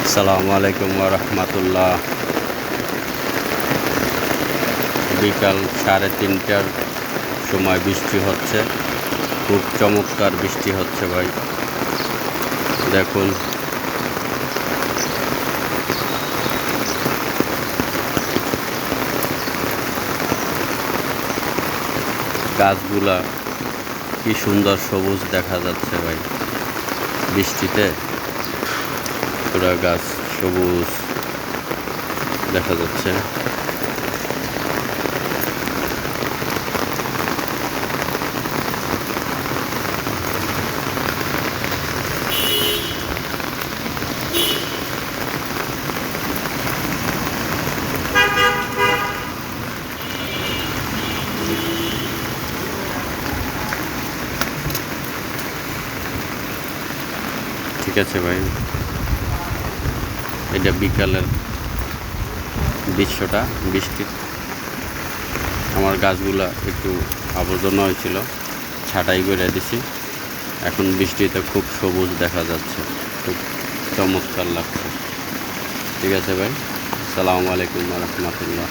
আসসালামু আলাইকুম ওয়া রাহমাতুল্লাহ। বিকাল 3:30টার সময় বৃষ্টি হচ্ছে, খুব চমৎকার বৃষ্টি হচ্ছে ভাই। দেখুন গাছগুলা কি সুন্দর সবুজ দেখা যাচ্ছে ভাই। বৃষ্টিতে পুরা গাছ সবুজ দেখা যাচ্ছে। ঠিক আছে ভাই, এটা বিকালের দৃশ্যটা। বৃষ্টির আমার গাছগুলা একটু আবর্জনা হয়েছিল, ছাঁটাই করে দিছি। এখন বৃষ্টিতে খুব সবুজ দেখা যাচ্ছে, খুব চমৎকার লাগছে। ঠিক আছে ভাই, আসসালামু আলাইকুম ওয়া রাহমাতুল্লাহ।